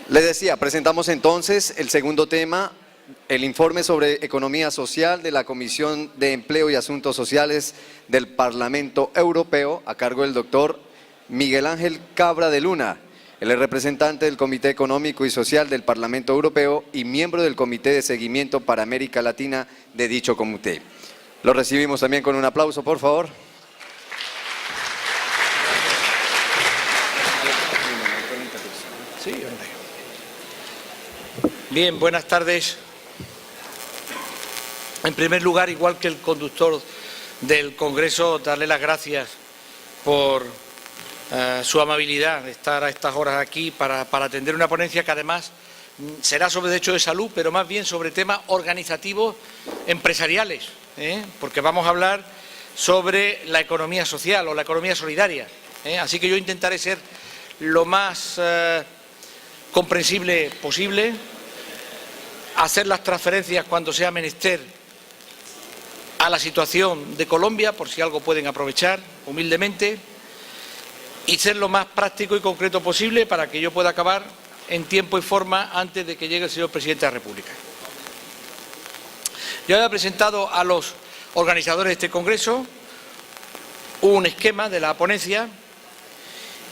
Le decía, presentamos entonces el segundo tema, el informe sobre economía social de la Comisión de Empleo y Asuntos Sociales del Parlamento Europeo, a cargo del doctor Miguel Ángel Cabra de Luna. Él es representante del Comité Económico y Social del Parlamento Europeo y miembro del Comité de Seguimiento para América Latina de dicho comité. Lo recibimos también con un aplauso, por favor. Bien, buenas tardes. En primer lugar, igual que el conductor del Congreso, darle las gracias por su amabilidad de estar a estas horas aquí para atender una ponencia que además será sobre derecho de salud, pero más bien sobre temas organizativos empresariales, porque vamos a hablar sobre la economía social o la economía solidaria. Así que yo intentaré ser lo más comprensible posible, hacer las transferencias cuando sea menester a la situación de Colombia, por si algo pueden aprovechar humildemente, y ser lo más práctico y concreto posible para que yo pueda acabar en tiempo y forma antes de que llegue el señor Presidente de la República. Yo había presentado a los organizadores de este Congreso un esquema de la ponencia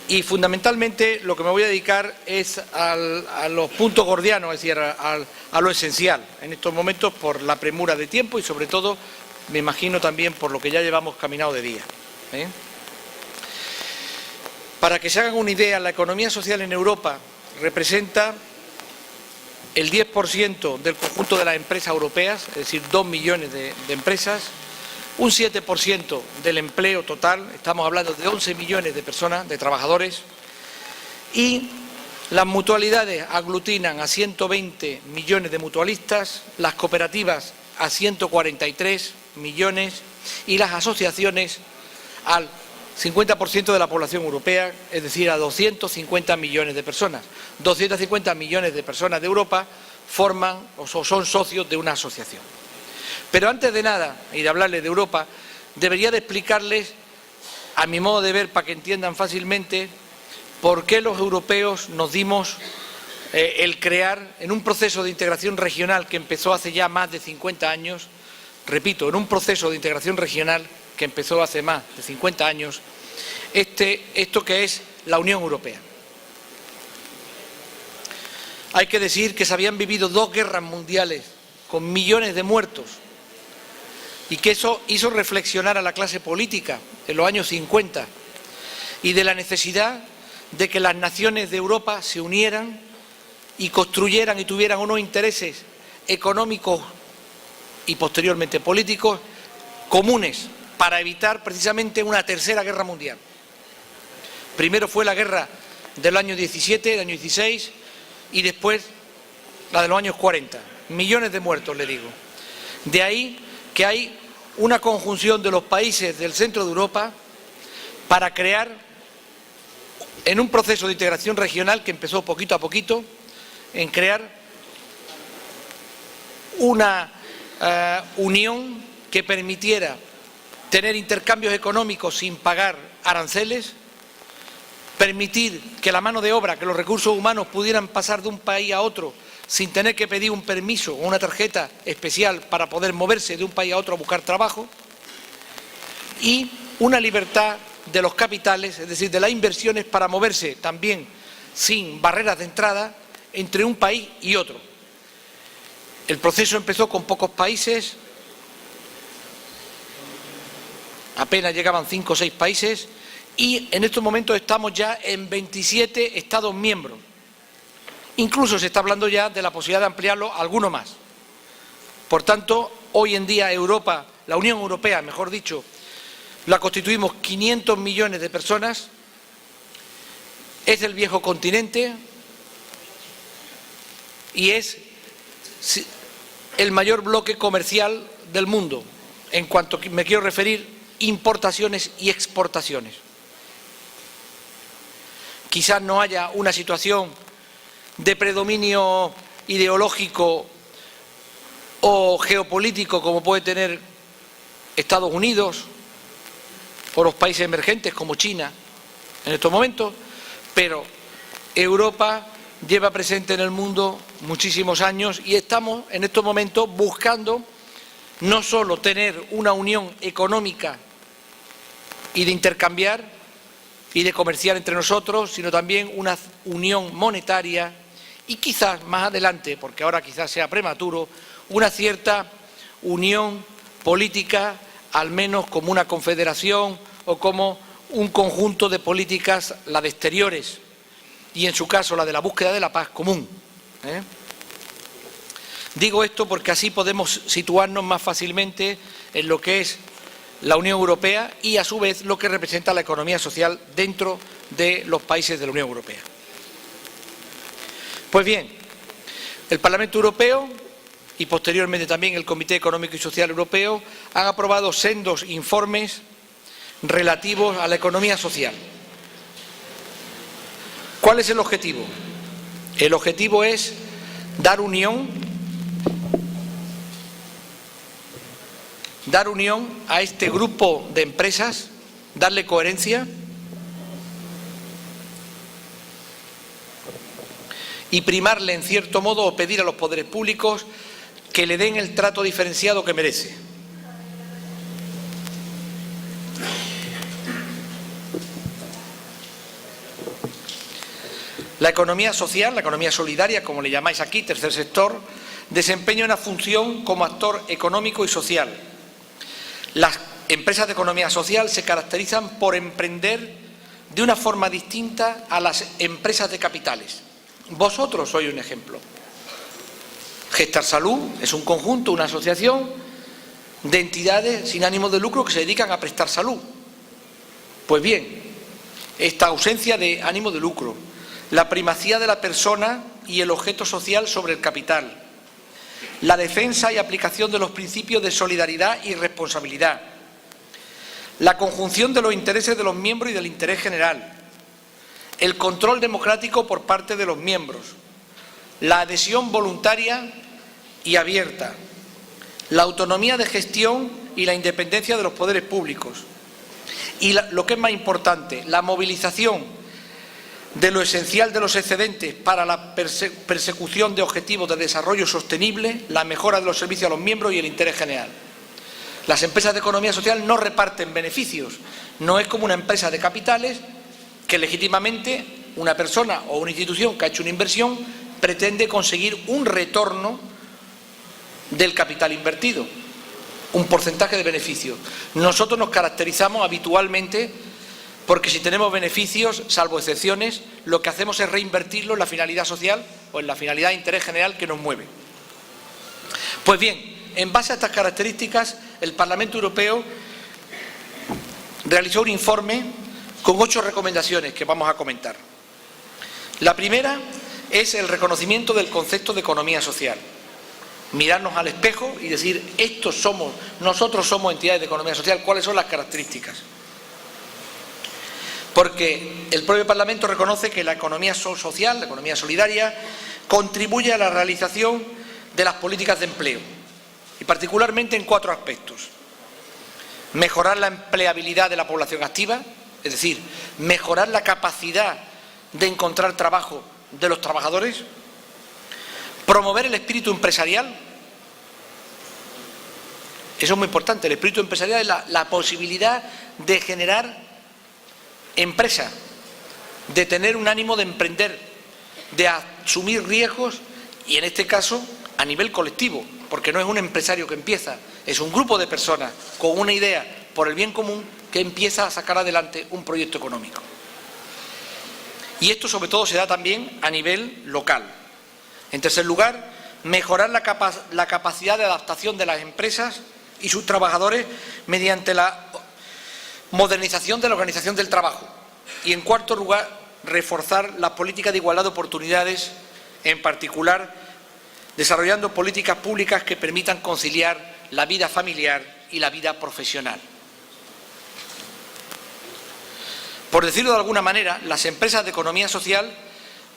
y fundamentalmente lo que me voy a dedicar es a los puntos gordianos, es decir, a lo esencial en estos momentos por la premura de tiempo y sobre todo, me imagino también por lo que ya llevamos caminado de día. Para que se hagan una idea, la economía social en Europa representa el 10% del conjunto de las empresas europeas, es decir, 2 millones de empresas, un 7% del empleo total, estamos hablando de 11 millones de personas, de trabajadores, y las mutualidades aglutinan a 120 millones de mutualistas, las cooperativas a 143 millones y las asociaciones al 50% de la población europea, es decir, a 250 millones de personas. 250 millones de personas de Europa forman o son socios de una asociación. Pero antes de nada, y de hablarles de Europa, debería de explicarles, a mi modo de ver, para que entiendan fácilmente, por qué los europeos nos dimos el crear, en un proceso de integración regional que empezó hace ya más de 50 años, repito, en un proceso de integración regional que empezó hace más de 50 años, esto que es la Unión Europea. Hay que decir que se habían vivido 2 guerras mundiales con millones de muertos y que eso hizo reflexionar a la clase política en los años 50 y de la necesidad de que las naciones de Europa se unieran y construyeran y tuvieran unos intereses económicos y posteriormente políticos comunes para evitar precisamente una tercera guerra mundial. Primero fue la guerra del año 17, del año 16 y después la de los años 40. Millones de muertos, le digo. De ahí que hay una conjunción de los países del centro de Europa para crear, en un proceso de integración regional que empezó poquito a poquito, en crear una unión que permitiera tener intercambios económicos sin pagar aranceles, permitir que la mano de obra, que los recursos humanos pudieran pasar de un país a otro sin tener que pedir un permiso o una tarjeta especial para poder moverse de un país a otro a buscar trabajo, y una libertad de los capitales, es decir, de las inversiones para moverse también sin barreras de entrada entre un país y otro. El proceso empezó con pocos países, apenas llegaban 5 o 6 países y en estos momentos estamos ya en 27 Estados miembros. Incluso se está hablando ya de la posibilidad de ampliarlo a alguno más. Por tanto, hoy en día Europa, la Unión Europea, mejor dicho, la constituimos 500 millones de personas, es el viejo continente y es el mayor bloque comercial del mundo, en cuanto me quiero referir importaciones y exportaciones. Quizás no haya una situación de predominio ideológico o geopolítico como puede tener Estados Unidos o los países emergentes como China en estos momentos, pero Europa lleva presente en el mundo muchísimos años y estamos en estos momentos buscando no solo tener una unión económica y de intercambiar y de comerciar entre nosotros, sino también una unión monetaria y quizás más adelante, porque ahora quizás sea prematuro, una cierta unión política, al menos como una confederación o como un conjunto de políticas, la de exteriores y en su caso la de la búsqueda de la paz común. Digo esto porque así podemos situarnos más fácilmente en lo que es la Unión Europea y a su vez lo que representa la economía social dentro de los países de la Unión Europea. Pues bien, el Parlamento Europeo y posteriormente también el Comité Económico y Social Europeo han aprobado sendos informes relativos a la economía social. ¿Cuál es el objetivo? El objetivo es dar unión a este grupo de empresas, darle coherencia y primarle en cierto modo o pedir a los poderes públicos que le den el trato diferenciado que merece. La economía social, la economía solidaria, como le llamáis aquí, tercer sector, desempeña una función como actor económico y social. Las empresas de economía social se caracterizan por emprender de una forma distinta a las empresas de capitales. Vosotros sois un ejemplo. Gestarsalud es un conjunto, una asociación de entidades sin ánimo de lucro que se dedican a prestar salud. Pues bien, esta ausencia de ánimo de lucro, la primacía de la persona y el objeto social sobre el capital, la defensa y aplicación de los principios de solidaridad y responsabilidad, la conjunción de los intereses de los miembros y del interés general, el control democrático por parte de los miembros, la adhesión voluntaria y abierta, la autonomía de gestión y la independencia de los poderes públicos y lo que es más importante, la movilización de lo esencial de los excedentes para la persecución de objetivos de desarrollo sostenible, la mejora de los servicios a los miembros y el interés general. Las empresas de economía social no reparten beneficios, no es como una empresa de capitales que legítimamente una persona o una institución que ha hecho una inversión pretende conseguir un retorno del capital invertido, un porcentaje de beneficios. Nosotros nos caracterizamos habitualmente porque si tenemos beneficios, salvo excepciones, lo que hacemos es reinvertirlo en la finalidad social o en la finalidad de interés general que nos mueve. Pues bien, en base a estas características, el Parlamento Europeo realizó un informe con 8 recomendaciones que vamos a comentar. La primera es el reconocimiento del concepto de economía social. Mirarnos al espejo y decir, nosotros somos entidades de economía social, ¿cuáles son las características? Porque el propio Parlamento reconoce que la economía social, la economía solidaria, contribuye a la realización de las políticas de empleo, y particularmente en 4 aspectos. Mejorar la empleabilidad de la población activa, es decir, mejorar la capacidad de encontrar trabajo de los trabajadores, promover el espíritu empresarial. Eso es muy importante, el espíritu empresarial es la posibilidad de generar empresa, de tener un ánimo de emprender, de asumir riesgos y en este caso a nivel colectivo, porque no es un empresario que empieza, es un grupo de personas con una idea por el bien común que empieza a sacar adelante un proyecto económico. Y esto sobre todo se da también a nivel local. En tercer lugar, mejorar la capacidad de adaptación de las empresas y sus trabajadores mediante la modernización de la organización del trabajo. Y en cuarto lugar, reforzar la política de igualdad de oportunidades, en particular desarrollando políticas públicas que permitan conciliar la vida familiar y la vida profesional. Por decirlo de alguna manera, las empresas de economía social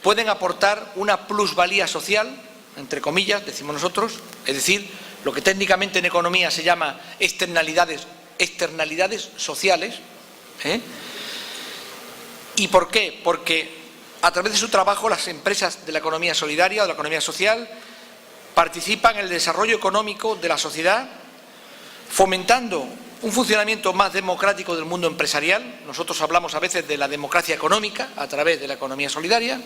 pueden aportar una plusvalía social, entre comillas, decimos nosotros, es decir, lo que técnicamente en economía se llama externalidades sociales. ¿Y por qué? Porque A través de su trabajo, las empresas de la economía solidaria o de la economía social participan en el desarrollo económico de la sociedad, fomentando un funcionamiento más democrático del mundo empresarial. Nosotros hablamos a veces de la democracia económica a través de la economía solidaria,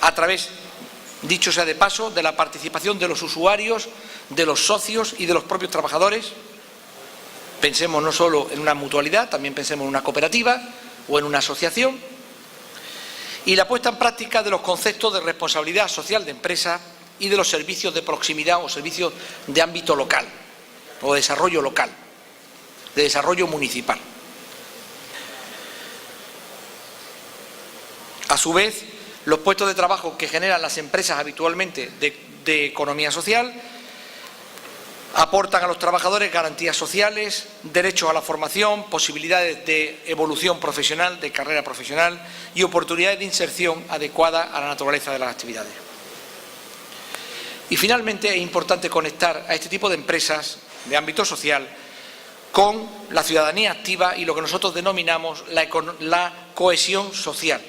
a través, dicho sea de paso, de la participación de los usuarios, de los socios y de los propios trabajadores. Pensemos no solo en una mutualidad, también pensemos en una cooperativa o en una asociación. Y la puesta en práctica de los conceptos de responsabilidad social de empresa y de los servicios de proximidad o servicios de ámbito local o desarrollo local, de desarrollo municipal. A su vez, los puestos de trabajo que generan las empresas habitualmente de economía social aportan a los trabajadores garantías sociales, derechos a la formación, posibilidades de evolución profesional, de carrera profesional y oportunidades de inserción adecuada a la naturaleza de las actividades. Y finalmente es importante conectar a este tipo de empresas de ámbito social con la ciudadanía activa y lo que nosotros denominamos la cohesión social,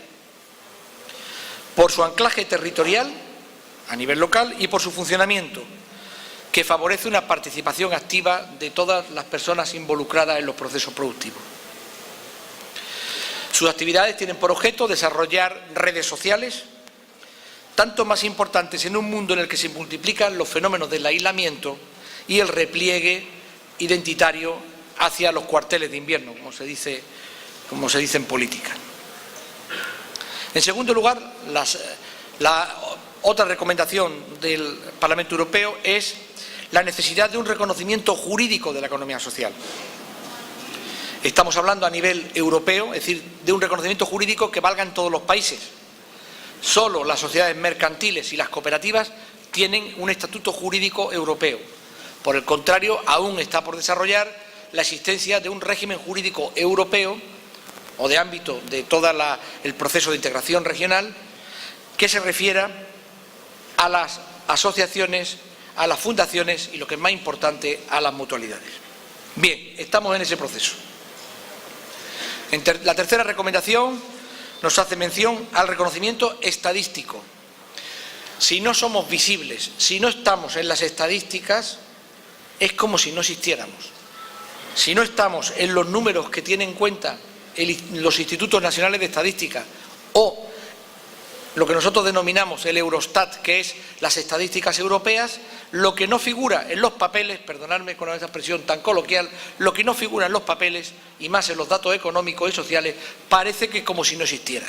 por su anclaje territorial a nivel local y por su funcionamiento, que favorece una participación activa de todas las personas involucradas en los procesos productivos. Sus actividades tienen por objeto desarrollar redes sociales, tanto más importantes en un mundo en el que se multiplican los fenómenos del aislamiento y el repliegue identitario hacia los cuarteles de invierno, como se dice en política. En segundo lugar, la otra recomendación del Parlamento Europeo es la necesidad de un reconocimiento jurídico de la economía social. Estamos hablando a nivel europeo, es decir, de un reconocimiento jurídico que valga en todos los países. Solo las sociedades mercantiles y las cooperativas tienen un estatuto jurídico europeo. Por el contrario, aún está por desarrollar la existencia de un régimen jurídico europeo o de ámbito de todo el proceso de integración regional que se refiera a las asociaciones, a las fundaciones y, lo que es más importante, a las mutualidades. Bien, estamos en ese proceso. La tercera recomendación nos hace mención al reconocimiento estadístico. Si no somos visibles, si no estamos en las estadísticas, es como si no existiéramos. Si no estamos en los números que tienen en cuenta los institutos nacionales de estadística o lo que nosotros denominamos el Eurostat, que es las estadísticas europeas, lo que no figura en los papeles, perdonadme con esa expresión tan coloquial, lo que no figura en los papeles y más en los datos económicos y sociales, parece que como si no existiera.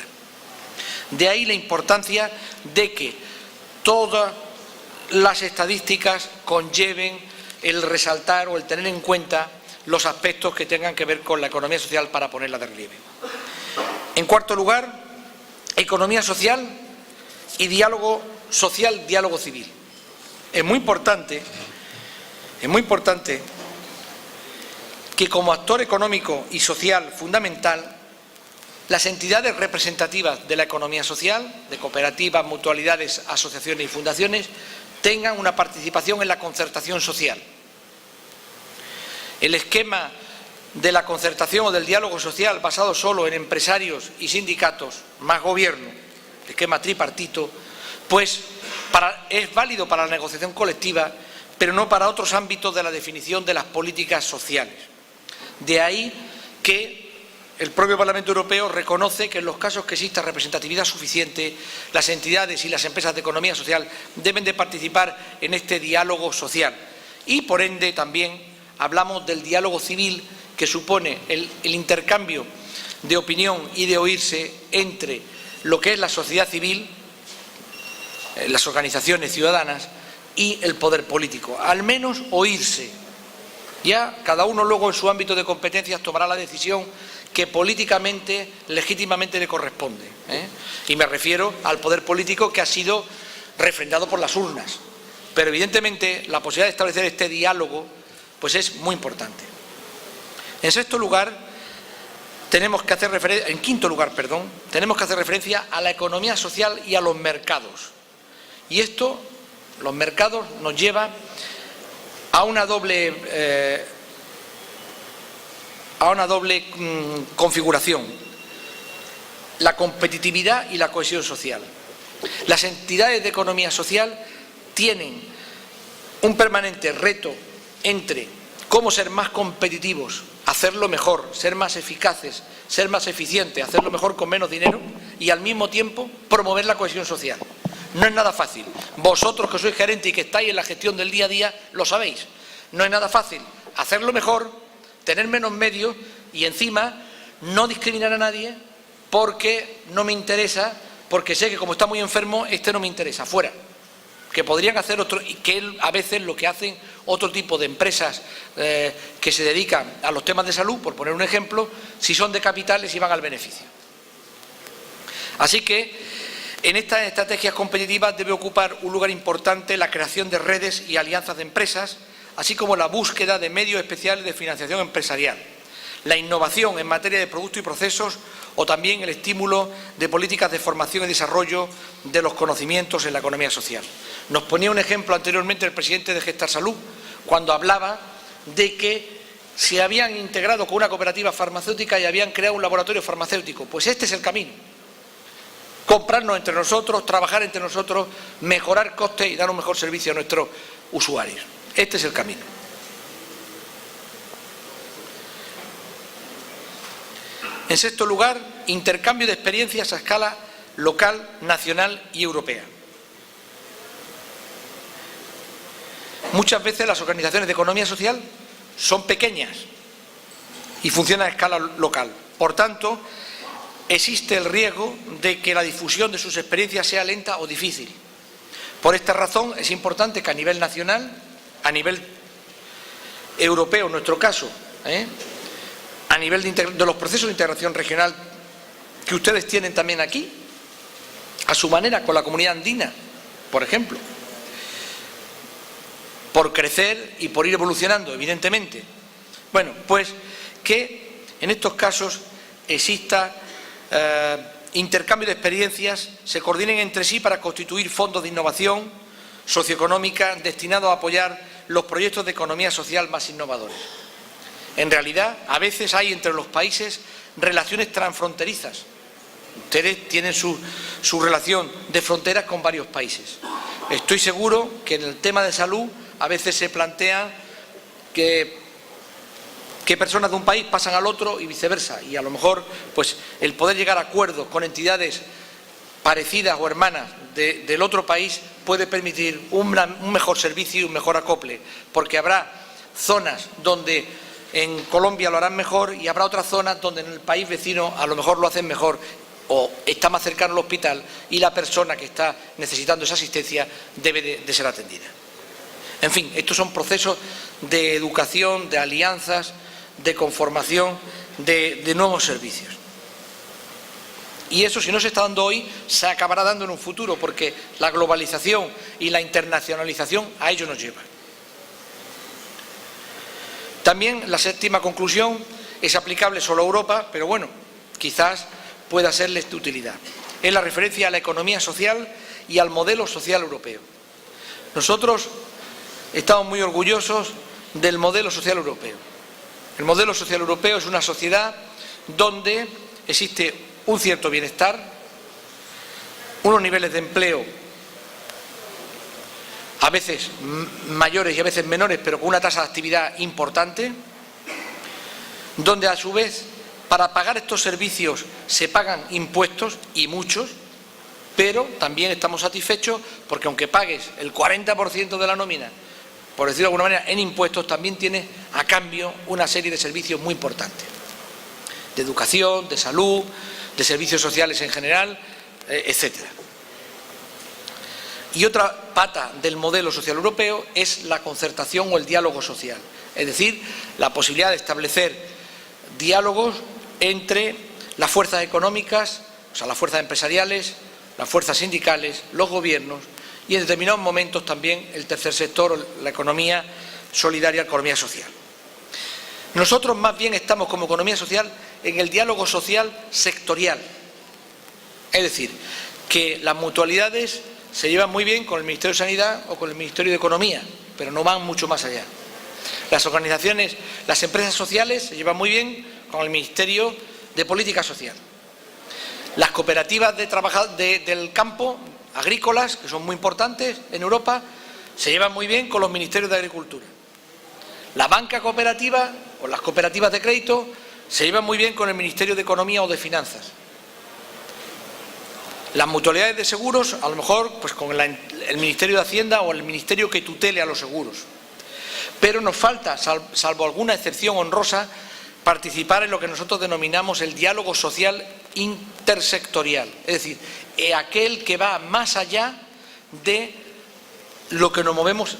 De ahí la importancia de que todas las estadísticas conlleven el resaltar o el tener en cuenta los aspectos que tengan que ver con la economía social para ponerla de relieve. En cuarto lugar, economía social y diálogo social, diálogo civil. Es muy importante que como actor económico y social fundamental, las entidades representativas de la economía social, de cooperativas, mutualidades, asociaciones y fundaciones, tengan una participación en la concertación social. El esquema de la concertación o del diálogo social basado solo en empresarios y sindicatos, más gobierno, el esquema tripartito, pues es válido para la negociación colectiva, pero no para otros ámbitos de la definición de las políticas sociales. De ahí que el propio Parlamento Europeo reconoce que en los casos que exista representatividad suficiente, las entidades y las empresas de economía social deben de participar en este diálogo social. Y por ende también hablamos del diálogo civil, que supone el intercambio de opinión y de oírse entre lo que es la sociedad civil, las organizaciones ciudadanas y el poder político. Al menos oírse. Ya cada uno luego en su ámbito de competencias tomará la decisión que políticamente, legítimamente le corresponde. Y me refiero al poder político que ha sido refrendado por las urnas. Pero evidentemente la posibilidad de establecer este diálogo pues es muy importante. En sexto lugar, tenemos que hacer referencia a la economía social y a los mercados. Y esto, los mercados, nos lleva a una doble configuración. la competitividad y la cohesión social. Las entidades de economía social tienen un permanente reto entre cómo ser más competitivos, hacerlo mejor, ser más eficaces, ser más eficientes, hacerlo mejor con menos dinero y al mismo tiempo promover la cohesión social. No es nada fácil. Vosotros que sois gerentes y que estáis en la gestión del día a día lo sabéis. No es nada fácil hacerlo mejor, tener menos medios y encima no discriminar a nadie porque no me interesa, porque sé que como está muy enfermo, este no me interesa, fuera. Que podrían hacer otro, y que a veces lo que hacen otro tipo de empresas que se dedican a los temas de salud, por poner un ejemplo, si son de capitales y van al beneficio. Así que en estas estrategias competitivas debe ocupar un lugar importante la creación de redes y alianzas de empresas, así como la búsqueda de medios especiales de financiación empresarial, la innovación en materia de productos y procesos o también el estímulo de políticas de formación y desarrollo de los conocimientos en la economía social. Nos ponía un ejemplo anteriormente el presidente de Gestar Salud cuando hablaba de que se habían integrado con una cooperativa farmacéutica y habían creado un laboratorio farmacéutico. Pues este es el camino. Comprarnos entre nosotros, trabajar entre nosotros, mejorar costes y dar un mejor servicio a nuestros usuarios. Este es el camino. En sexto lugar, intercambio de experiencias a escala local, nacional y europea. Muchas veces las organizaciones de economía social son pequeñas y funcionan a escala local. Por tanto, existe el riesgo de que la difusión de sus experiencias sea lenta o difícil. Por esta razón es importante que a nivel nacional, a nivel europeo en nuestro caso, a nivel de los procesos de integración regional que ustedes tienen también aquí, a su manera con la comunidad andina, por ejemplo, por crecer y por ir evolucionando, evidentemente. Bueno, pues que en estos casos exista intercambio de experiencias, se coordinen entre sí para constituir fondos de innovación socioeconómica destinados a apoyar los proyectos de economía social más innovadores. En realidad, a veces hay entre los países relaciones transfronterizas. Ustedes tienen su relación de fronteras con varios países. Estoy seguro que en el tema de salud a veces se plantea que personas de un país pasan al otro y viceversa. Y a lo mejor pues el poder llegar a acuerdos con entidades parecidas o hermanas del otro país puede permitir un mejor servicio y un mejor acople. Porque habrá zonas donde en Colombia lo harán mejor y habrá otras zonas donde en el país vecino a lo mejor lo hacen mejor o está más cercano al hospital y la persona que está necesitando esa asistencia debe de ser atendida. En fin, estos son procesos de educación, de alianzas, de conformación, de nuevos servicios. Y eso, si no se está dando hoy, se acabará dando en un futuro, porque la globalización y la internacionalización a ello nos lleva. También la séptima conclusión es aplicable solo a Europa, pero bueno, quizás pueda serles de utilidad. Es la referencia a la economía social y al modelo social europeo. Nosotros estamos muy orgullosos del modelo social europeo. El modelo social europeo es una sociedad donde existe un cierto bienestar, unos niveles de empleo a veces mayores y a veces menores, pero con una tasa de actividad importante, donde a su vez para pagar estos servicios se pagan impuestos y muchos, pero también estamos satisfechos porque aunque pagues el 40% de la nómina, por decirlo de alguna manera, en impuestos, también tienes a cambio una serie de servicios muy importantes, de educación, de salud, de servicios sociales en general, etcétera. Y otra pata del modelo social europeo es la concertación o el diálogo social, es decir, la posibilidad de establecer diálogos entre las fuerzas económicas, o sea, las fuerzas empresariales, las fuerzas sindicales, los gobiernos y en determinados momentos también el tercer sector, la economía solidaria, la economía social. Nosotros más bien estamos como economía social en el diálogo social sectorial, es decir, que las mutualidades se llevan muy bien con el Ministerio de Sanidad o con el Ministerio de Economía, pero no van mucho más allá. Las organizaciones, las empresas sociales se llevan muy bien con el Ministerio de Política Social. Las cooperativas del campo, agrícolas, que son muy importantes en Europa, se llevan muy bien con los ministerios de Agricultura. La banca cooperativa o las cooperativas de crédito se llevan muy bien con el Ministerio de Economía o de Finanzas. Las mutualidades de seguros, a lo mejor, pues con el Ministerio de Hacienda o el ministerio que tutele a los seguros. Pero nos falta, salvo alguna excepción honrosa, participar en lo que nosotros denominamos el diálogo social intersectorial, es decir, aquel que va más allá de lo que movemos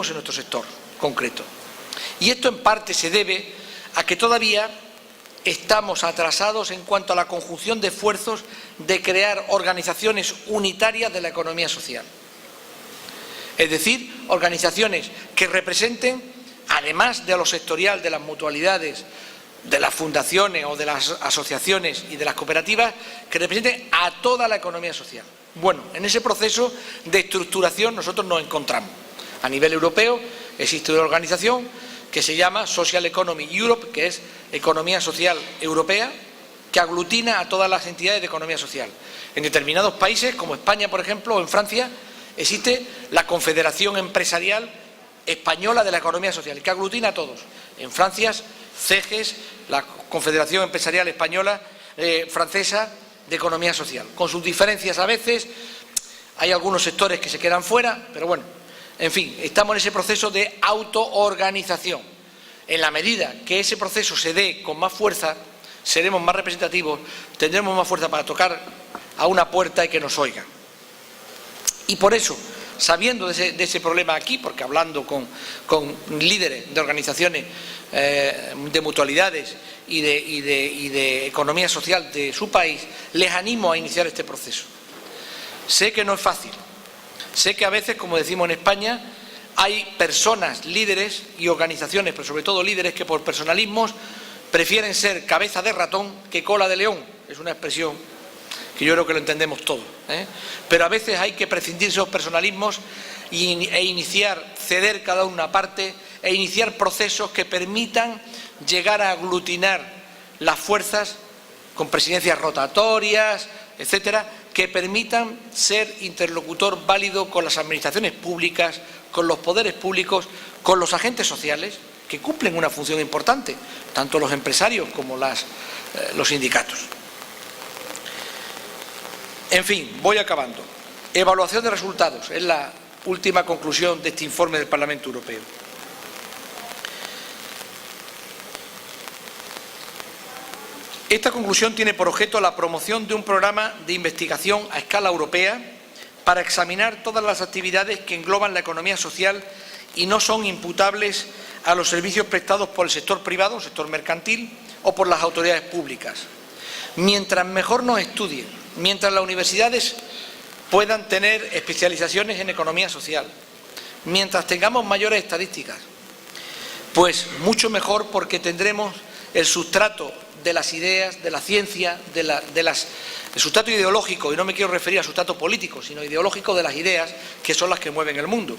en nuestro sector concreto. Y esto en parte se debe a que todavía estamos atrasados en cuanto a la conjunción de esfuerzos de crear organizaciones unitarias de la economía social. Es decir, organizaciones que representen, además de lo sectorial, de las mutualidades, de las fundaciones o de las asociaciones y de las cooperativas, que representen a toda la economía social. Bueno, en ese proceso de estructuración nosotros nos encontramos. A nivel europeo existe una organización que se llama Social Economy Europe, que es Economía Social Europea, que aglutina a todas las entidades de economía social. En determinados países, como España, por ejemplo, o en Francia, existe la Confederación Empresarial Española de la Economía Social, que aglutina a todos. En Francia, CEGES, la Confederación Empresarial Española Francesa de Economía Social. Con sus diferencias a veces, hay algunos sectores que se quedan fuera, pero bueno, en fin, estamos en ese proceso de autoorganización. En la medida que ese proceso se dé con más fuerza, seremos más representativos, tendremos más fuerza para tocar a una puerta y que nos oigan. Y por eso, sabiendo de ese problema aquí, porque hablando con líderes de organizaciones de mutualidades y de economía social de su país, les animo a iniciar este proceso. Sé que no es fácil, sé que a veces, como decimos en España, hay personas, líderes y organizaciones, pero sobre todo líderes, que por personalismos prefieren ser cabeza de ratón que cola de león. Es una expresión que yo creo que lo entendemos todos, pero a veces hay que prescindir de esos personalismos e iniciar, ceder cada una parte e iniciar procesos que permitan llegar a aglutinar las fuerzas con presidencias rotatorias, etcétera, que permitan ser interlocutor válido con las administraciones públicas, con los poderes públicos, con los agentes sociales, que cumplen una función importante, tanto los empresarios como los sindicatos. En fin, voy acabando. Evaluación de resultados es la última conclusión de este informe del Parlamento Europeo. Esta conclusión tiene por objeto la promoción de un programa de investigación a escala europea para examinar todas las actividades que engloban la economía social y no son imputables a los servicios prestados por el sector privado, sector mercantil, o por las autoridades públicas. Mientras mejor nos estudien, mientras las universidades puedan tener especializaciones en economía social, mientras tengamos mayores estadísticas, pues mucho mejor, porque tendremos el sustrato de las ideas, de la ciencia, el sustrato ideológico, y no me quiero referir al sustrato político, sino ideológico de las ideas, que son las que mueven el mundo.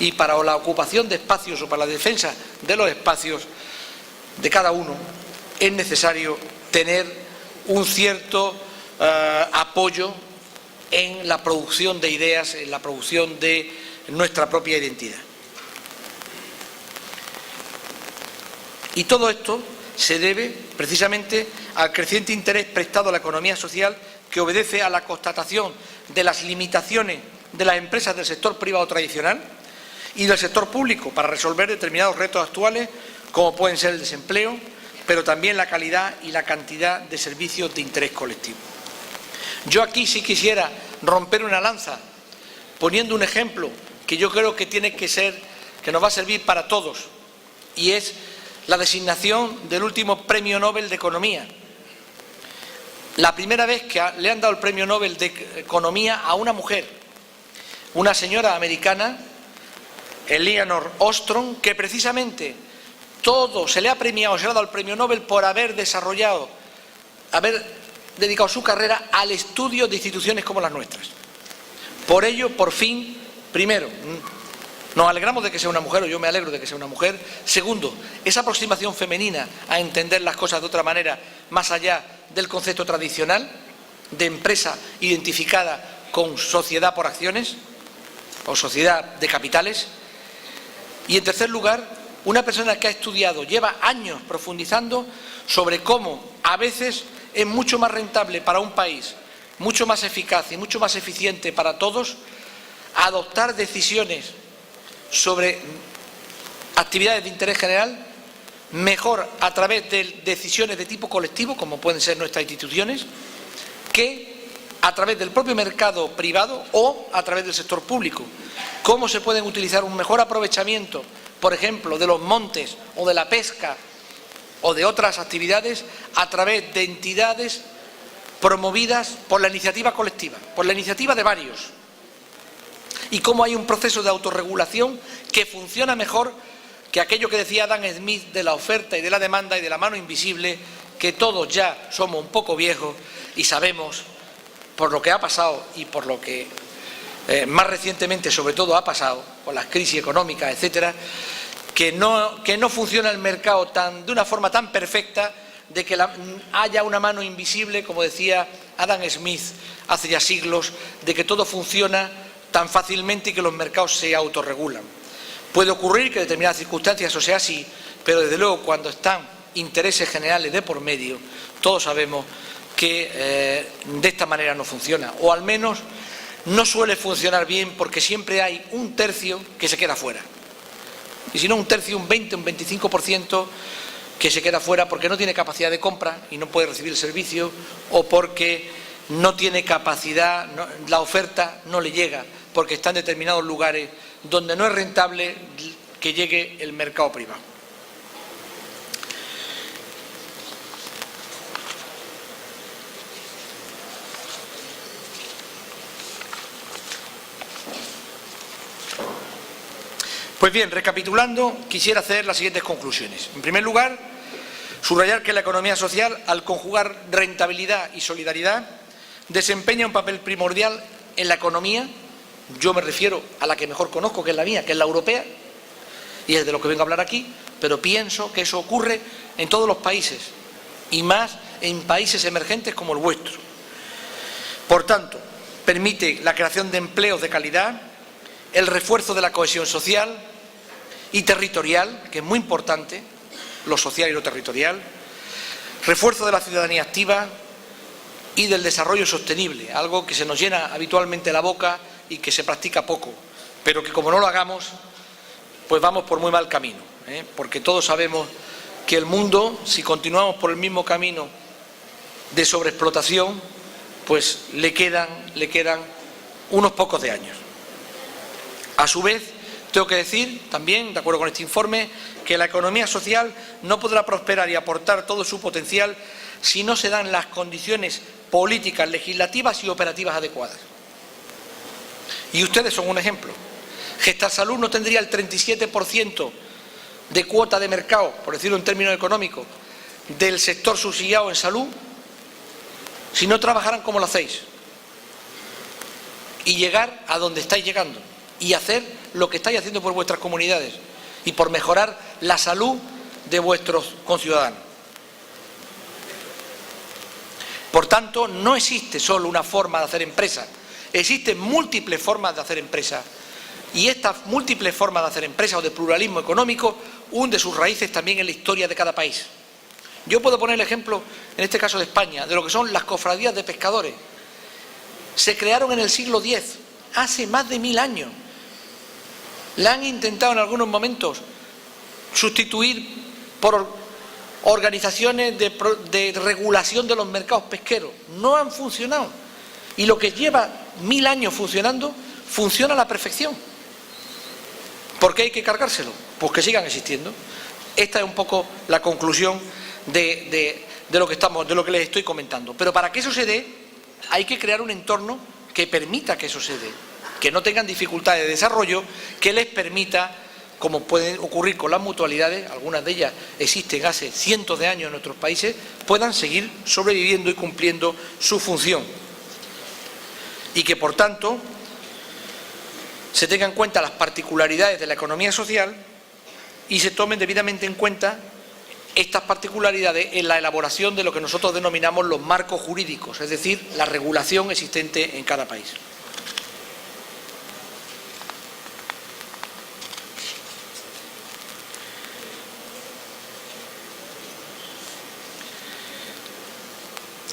Y para la ocupación de espacios o para la defensa de los espacios de cada uno es necesario tener un cierto apoyo en la producción de ideas, en la producción de nuestra propia identidad. Y todo esto se debe precisamente al creciente interés prestado a la economía social, que obedece a la constatación de las limitaciones de las empresas del sector privado tradicional y del sector público para resolver determinados retos actuales, como pueden ser el desempleo, pero también la calidad y la cantidad de servicios de interés colectivo. Yo aquí sí quisiera romper una lanza poniendo un ejemplo que yo creo que tiene que ser, que nos va a servir para todos, y es la designación del último Premio Nobel de Economía. La primera vez que le han dado el Premio Nobel de Economía a una mujer, una señora americana, Eleanor Ostrom, que precisamente se le ha premiado, se le ha dado el Premio Nobel por haber dedicado su carrera al estudio de instituciones como las nuestras. Por ello, por fin, primero, nos alegramos de que sea una mujer, o yo me alegro de que sea una mujer. Segundo, esa aproximación femenina a entender las cosas de otra manera, más allá del concepto tradicional, de empresa identificada con sociedad por acciones o sociedad de capitales. Y en tercer lugar, una persona que ha estudiado, lleva años profundizando sobre cómo a veces es mucho más rentable para un país, mucho más eficaz y mucho más eficiente para todos adoptar decisiones sobre actividades de interés general mejor a través de decisiones de tipo colectivo, como pueden ser nuestras instituciones, que a través del propio mercado privado o a través del sector público. Cómo se pueden utilizar un mejor aprovechamiento, por ejemplo, de los montes o de la pesca o de otras actividades a través de entidades promovidas por la iniciativa colectiva, por la iniciativa de varios. Y cómo hay un proceso de autorregulación que funciona mejor que aquello que decía Adam Smith de la oferta y de la demanda y de la mano invisible, que todos ya somos un poco viejos y sabemos, por lo que ha pasado y por lo que más recientemente sobre todo ha pasado, con las crisis económicas, etcétera, que no funciona el mercado de una forma tan perfecta de que haya una mano invisible, como decía Adam Smith hace ya siglos, de que todo funciona tan fácilmente y que los mercados se autorregulan. Puede ocurrir que en determinadas circunstancias eso sea así, pero desde luego cuando están intereses generales de por medio, todos sabemos que de esta manera no funciona, o al menos no suele funcionar bien, porque siempre hay un tercio que se queda fuera. Y si no un tercio, un 20, un 25% que se queda fuera porque no tiene capacidad de compra y no puede recibir el servicio, o porque no tiene capacidad, la oferta no le llega, porque está en determinados lugares donde no es rentable que llegue el mercado privado. Pues bien, recapitulando, quisiera hacer las siguientes conclusiones. En primer lugar, subrayar que la economía social, al conjugar rentabilidad y solidaridad, desempeña un papel primordial en la economía. Yo me refiero a la que mejor conozco, que es la mía, que es la europea, y es de lo que vengo a hablar aquí, pero pienso que eso ocurre en todos los países, y más en países emergentes como el vuestro. Por tanto, permite la creación de empleos de calidad, el refuerzo de la cohesión social y territorial, que es muy importante, lo social y lo territorial, refuerzo de la ciudadanía activa y del desarrollo sostenible, algo que se nos llena habitualmente la boca y que se practica poco, pero que como no lo hagamos, pues vamos por muy mal camino, porque todos sabemos que el mundo, si continuamos por el mismo camino de sobreexplotación, pues le quedan unos pocos de años. A su vez, tengo que decir también, de acuerdo con este informe, que la economía social no podrá prosperar y aportar todo su potencial si no se dan las condiciones políticas, legislativas y operativas adecuadas. Y ustedes son un ejemplo. Gestalsalud no tendría el 37% de cuota de mercado, por decirlo en términos económicos, del sector subsidiado en salud, si no trabajaran como lo hacéis. Y llegar a donde estáis llegando. Y hacer lo que estáis haciendo por vuestras comunidades y por mejorar la salud de vuestros conciudadanos. Por tanto, no existe solo una forma de hacer empresa, existen múltiples formas de hacer empresa. Y estas múltiples formas de hacer empresa o de pluralismo económico hunde sus raíces también en la historia de cada país. Yo puedo poner el ejemplo, en este caso de España, de lo que son las cofradías de pescadores. Se crearon en el siglo X, hace más de 1000 años. La han intentado en algunos momentos sustituir por organizaciones de regulación de los mercados pesqueros. No han funcionado. Y lo que lleva 1000 años funcionando, funciona a la perfección. ¿Por qué hay que cargárselo? Pues que sigan existiendo. Esta es un poco la conclusión de lo que les estoy comentando. Pero para que eso se dé, hay que crear un entorno que permita que eso se dé. Que no tengan dificultades de desarrollo, que les permita, como puede ocurrir con las mutualidades, algunas de ellas existen hace cientos de años en nuestros países, puedan seguir sobreviviendo y cumpliendo su función. Y que, por tanto, se tengan en cuenta las particularidades de la economía social y se tomen debidamente en cuenta estas particularidades en la elaboración de lo que nosotros denominamos los marcos jurídicos, es decir, la regulación existente en cada país.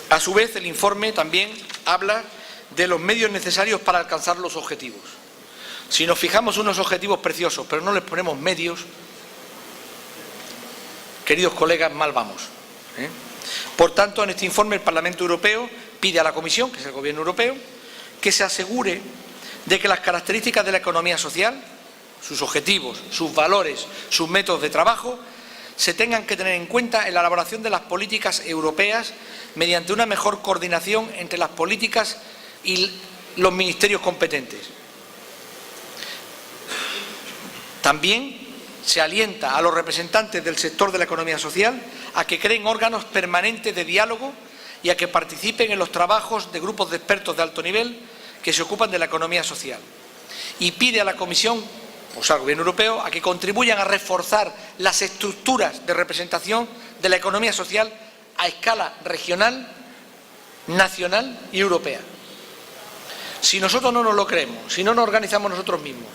A su vez, el informe también habla de los medios necesarios para alcanzar los objetivos. Si nos fijamos unos objetivos preciosos, pero no les ponemos medios, queridos colegas, mal vamos. Por tanto, en este informe el Parlamento Europeo pide a la Comisión, que es el Gobierno europeo, que se asegure de que las características de la economía social, sus objetivos, sus valores, sus métodos de trabajo, se tengan que tener en cuenta en la elaboración de las políticas europeas mediante una mejor coordinación entre las políticas y los ministerios competentes. También se alienta a los representantes del sector de la economía social a que creen órganos permanentes de diálogo y a que participen en los trabajos de grupos de expertos de alto nivel que se ocupan de la economía social. Y pide a la Comisión, o sea, al Gobierno europeo, a que contribuyan a reforzar las estructuras de representación de la economía social a escala regional, nacional y europea. Si nosotros no nos lo creemos, si no nos organizamos nosotros mismos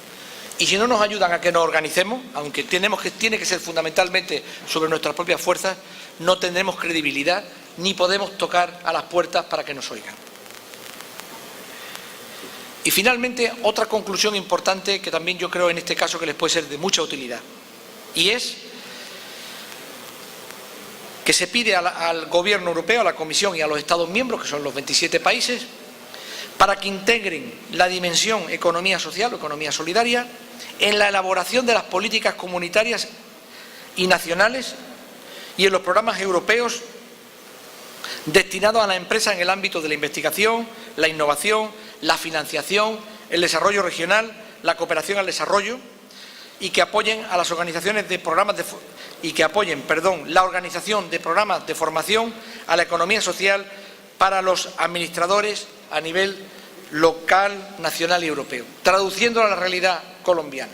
y si no nos ayudan a que nos organicemos, aunque tiene que ser fundamentalmente sobre nuestras propias fuerzas, no tendremos credibilidad ni podemos tocar a las puertas para que nos oigan. Y finalmente, otra conclusión importante que también yo creo en este caso que les puede ser de mucha utilidad, y es que se pide al Gobierno europeo, a la Comisión y a los Estados miembros, que son los 27 países, para que integren la dimensión economía social o economía solidaria en la elaboración de las políticas comunitarias y nacionales y en los programas europeos destinados a la empresa en el ámbito de la investigación, la innovación, la financiación, el desarrollo regional, la cooperación al desarrollo y que apoyen a las organizaciones de programas la organización de programas de formación a la economía social para los administradores a nivel local, nacional y europeo, traduciéndolo a la realidad colombiana.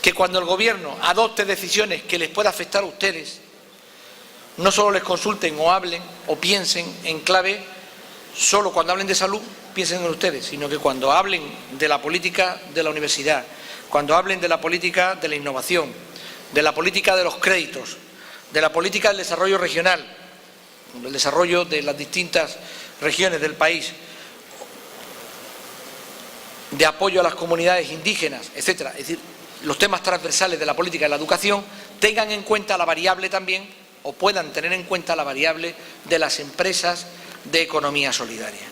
Que cuando el Gobierno adopte decisiones que les pueda afectar a ustedes, no solo les consulten o hablen o piensen en clave, solo cuando hablen de salud, piensen en ustedes, sino que cuando hablen de la política de la universidad, cuando hablen de la política de la innovación, de la política de los créditos, de la política del desarrollo regional, del desarrollo de las distintas regiones del país, de apoyo a las comunidades indígenas, etcétera, es decir, los temas transversales de la política de la educación, tengan en cuenta la variable también, o puedan tener en cuenta la variable de las empresas de economía solidaria.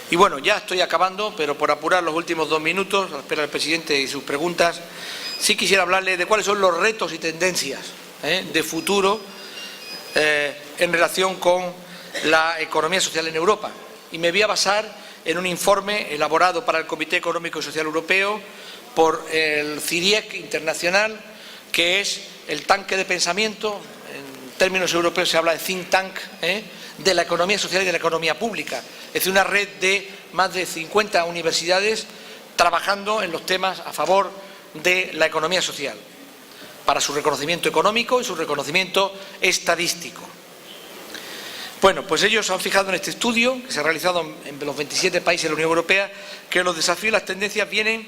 Y bueno, ya estoy acabando, pero por apurar los últimos 2 minutos, a la espera del presidente y sus preguntas, sí quisiera hablarle de cuáles son los retos y tendencias de futuro en relación con la economía social en Europa. Y me voy a basar en un informe elaborado para el Comité Económico y Social Europeo por el CIRIEC internacional, que es el tanque de pensamiento, en términos europeos se habla de think tank, de la economía social y de la economía pública. Es decir, una red de más de 50 universidades trabajando en los temas a favor de la economía social, para su reconocimiento económico y su reconocimiento estadístico. Bueno, pues ellos han fijado en este estudio, que se ha realizado en los 27 países de la Unión Europea, que los desafíos y las tendencias vienen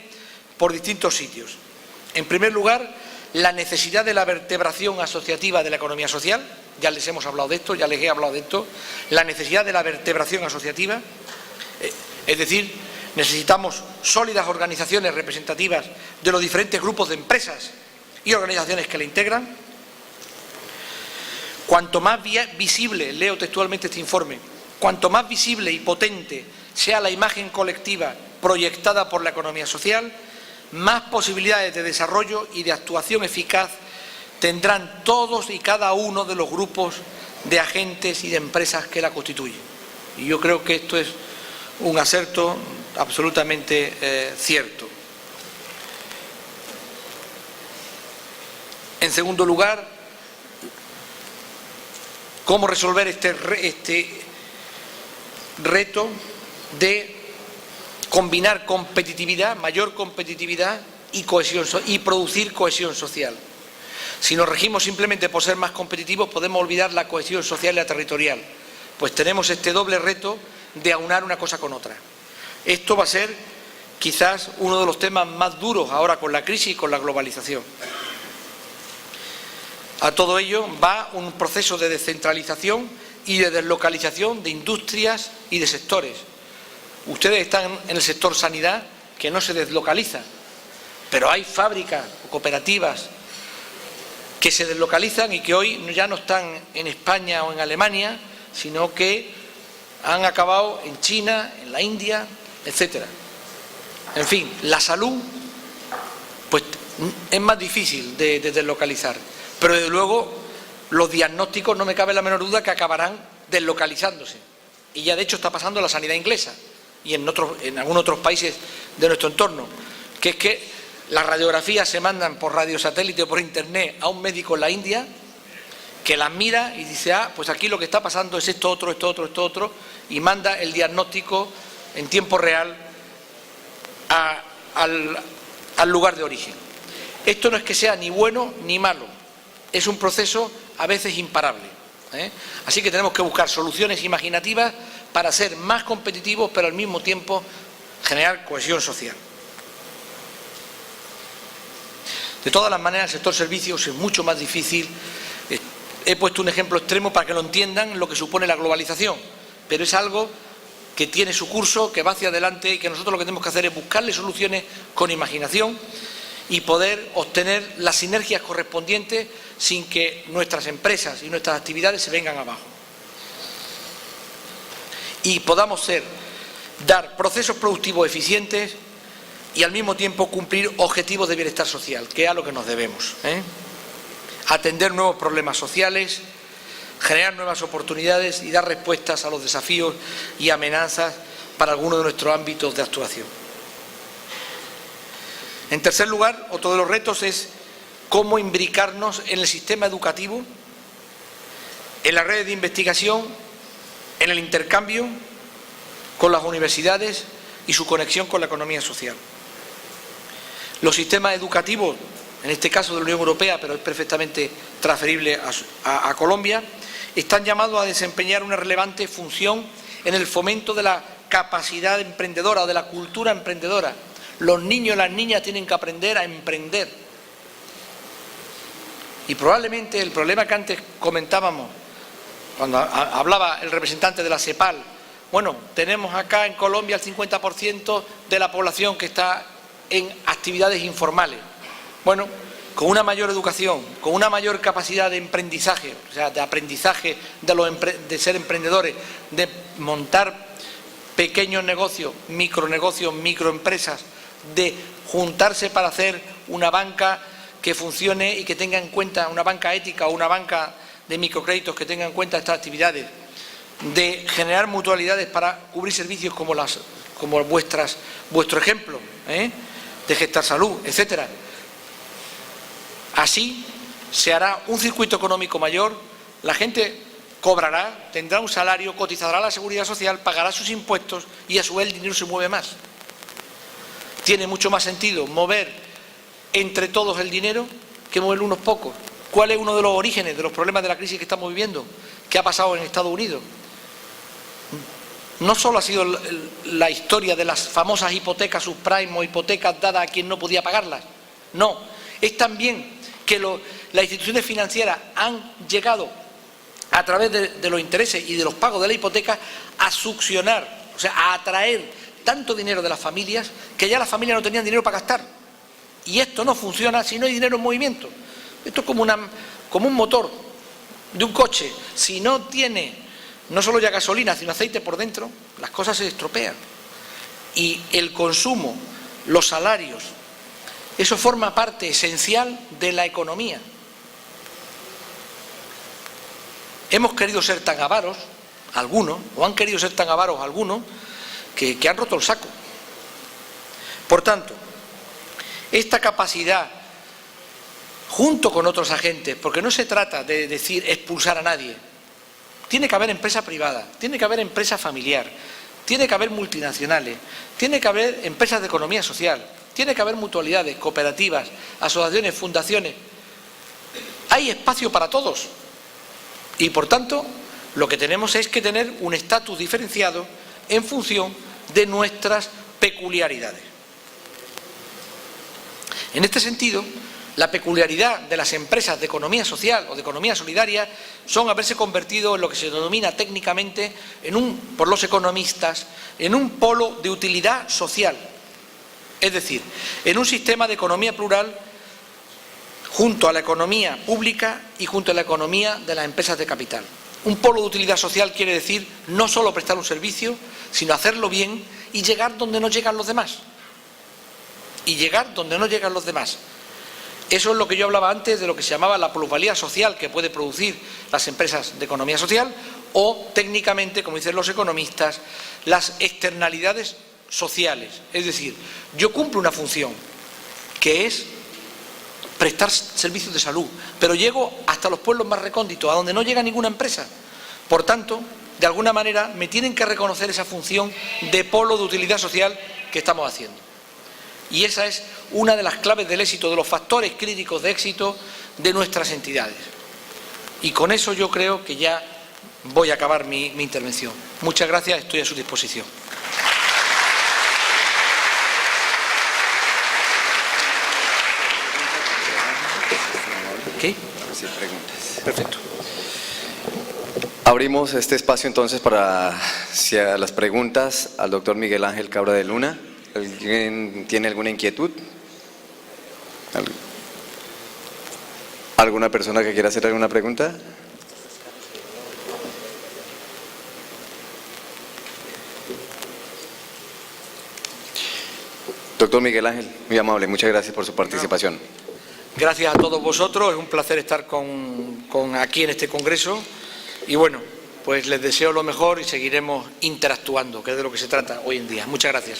por distintos sitios. En primer lugar, la necesidad de la vertebración asociativa de la economía social, ya les hemos hablado de esto, ya les he hablado de esto, la necesidad de la vertebración asociativa, es decir, necesitamos sólidas organizaciones representativas de los diferentes grupos de empresas y organizaciones que la integran. Cuanto más visible, leo textualmente este informe, cuanto más visible y potente sea la imagen colectiva proyectada por la economía social, más posibilidades de desarrollo y de actuación eficaz tendrán todos y cada uno de los grupos de agentes y de empresas que la constituyen. Y yo creo que esto es un aserto absolutamente cierto. En segundo lugar, ¿cómo resolver este reto de combinar competitividad, mayor competitividad y producir cohesión social. Si nos regimos simplemente por ser más competitivos, podemos olvidar la cohesión social y la territorial. Pues tenemos este doble reto de aunar una cosa con otra. Esto va a ser quizás uno de los temas más duros ahora con la crisis y con la globalización. A todo ello va un proceso de descentralización y de deslocalización de industrias y de sectores. Ustedes están en el sector sanidad, que no se deslocaliza, pero hay fábricas o cooperativas que se deslocalizan y que hoy ya no están en España o en Alemania, sino que han acabado en China, en la India, etcétera. En fin, la salud pues es más difícil de deslocalizar, pero desde luego los diagnósticos no me cabe la menor duda que acabarán deslocalizándose. Y ya de hecho está pasando en la sanidad inglesa y en algunos otros países de nuestro entorno, que es que las radiografías se mandan por radiosatélite o por internet a un médico en la India, que las mira y dice, pues aquí lo que está pasando es esto otro, y manda el diagnóstico en tiempo real al lugar de origen. Esto no es que sea ni bueno ni malo, es un proceso a veces imparable, ¿eh? Así que tenemos que buscar soluciones imaginativas para ser más competitivos, pero al mismo tiempo generar cohesión social. De todas las maneras, el sector servicios es mucho más difícil. He puesto un ejemplo extremo para que lo entiendan lo que supone la globalización, pero es algo que tiene su curso, que va hacia adelante y que nosotros lo que tenemos que hacer es buscarle soluciones con imaginación y poder obtener las sinergias correspondientes sin que nuestras empresas y nuestras actividades se vengan abajo. Y podamos dar procesos productivos eficientes y al mismo tiempo cumplir objetivos de bienestar social, que es a lo que nos debemos, ¿eh? Atender nuevos problemas sociales, generar nuevas oportunidades y dar respuestas a los desafíos y amenazas para algunos de nuestros ámbitos de actuación. En tercer lugar, otro de los retos es cómo imbricarnos en el sistema educativo, en las redes de investigación, en el intercambio con las universidades y su conexión con la economía social. Los sistemas educativos, en este caso de la Unión Europea, pero es perfectamente transferible a Colombia, están llamados a desempeñar una relevante función en el fomento de la capacidad emprendedora o de la cultura emprendedora. Los niños y las niñas tienen que aprender a emprender. Y probablemente el problema que antes comentábamos, cuando hablaba el representante de la CEPAL, bueno, tenemos acá en Colombia el 50% de la población que está en actividades informales. Bueno, con una mayor educación, con una mayor capacidad de emprendizaje, o sea, de aprendizaje de ser emprendedores, de montar pequeños negocios, microempresas, de juntarse para hacer una banca que funcione y que tenga en cuenta, una banca ética o una banca de microcréditos que tenga en cuenta estas actividades, de generar mutualidades para cubrir servicios como vuestro ejemplo, de Gestar Salud, etcétera. Así se hará un circuito económico mayor, la gente cobrará, tendrá un salario, cotizará a la seguridad social, pagará sus impuestos y a su vez el dinero se mueve más. Tiene mucho más sentido mover entre todos el dinero que moverlo unos pocos. ¿Cuál es uno de los orígenes de los problemas de la crisis que estamos viviendo? ¿Qué ha pasado en Estados Unidos? No solo ha sido la historia de las famosas hipotecas subprime o hipotecas dadas a quien no podía pagarlas. No, es también que las instituciones financieras han llegado a través de los intereses y de los pagos de la hipoteca a succionar, o sea, a atraer tanto dinero de las familias que ya las familias no tenían dinero para gastar. Y esto no funciona si no hay dinero en movimiento. Esto es como un motor de un coche. Si no tiene no solo ya gasolina, sino aceite por dentro, las cosas se estropean. Y el consumo, los salarios, eso forma parte esencial de la economía. Hemos querido ser tan avaros, algunos, o han querido ser tan avaros algunos, que han roto el saco. Por tanto, esta capacidad, junto con otros agentes, porque no se trata de decir expulsar a nadie, tiene que haber empresa privada, tiene que haber empresa familiar, tiene que haber multinacionales, tiene que haber empresas de economía social, tiene que haber mutualidades, cooperativas, asociaciones, fundaciones. Hay espacio para todos y, por tanto, lo que tenemos es que tener un estatus diferenciado en función de nuestras peculiaridades. En este sentido, la peculiaridad de las empresas de economía social o de economía solidaria son haberse convertido en lo que se denomina técnicamente, por los economistas, en un polo de utilidad social. Es decir, en un sistema de economía plural junto a la economía pública y junto a la economía de las empresas de capital. Un polo de utilidad social quiere decir no solo prestar un servicio, sino hacerlo bien y llegar donde no llegan los demás. Y llegar donde no llegan los demás. Eso es lo que yo hablaba antes de lo que se llamaba la plusvalía social que puede producir las empresas de economía social o, técnicamente, como dicen los economistas, las externalidades sociales. Es decir, yo cumplo una función que es prestar servicios de salud, pero llego hasta los pueblos más recónditos, a donde no llega ninguna empresa. Por tanto, de alguna manera, me tienen que reconocer esa función de polo de utilidad social que estamos haciendo. Y esa es una de las claves del éxito, de los factores críticos de éxito de nuestras entidades. Y con eso yo creo que ya voy a acabar mi intervención. Muchas gracias, estoy a su disposición. ¿Qué? Sí, preguntas. Perfecto. Abrimos este espacio entonces para las preguntas al doctor Miguel Ángel Cabra de Luna. ¿Alguien tiene alguna inquietud? ¿Alguna persona que quiera hacer alguna pregunta? Doctor Miguel Ángel, muy amable, muchas gracias por su participación. Gracias a todos vosotros, es un placer estar aquí en este congreso y bueno, pues les deseo lo mejor y seguiremos interactuando, que es de lo que se trata hoy en día. Muchas gracias.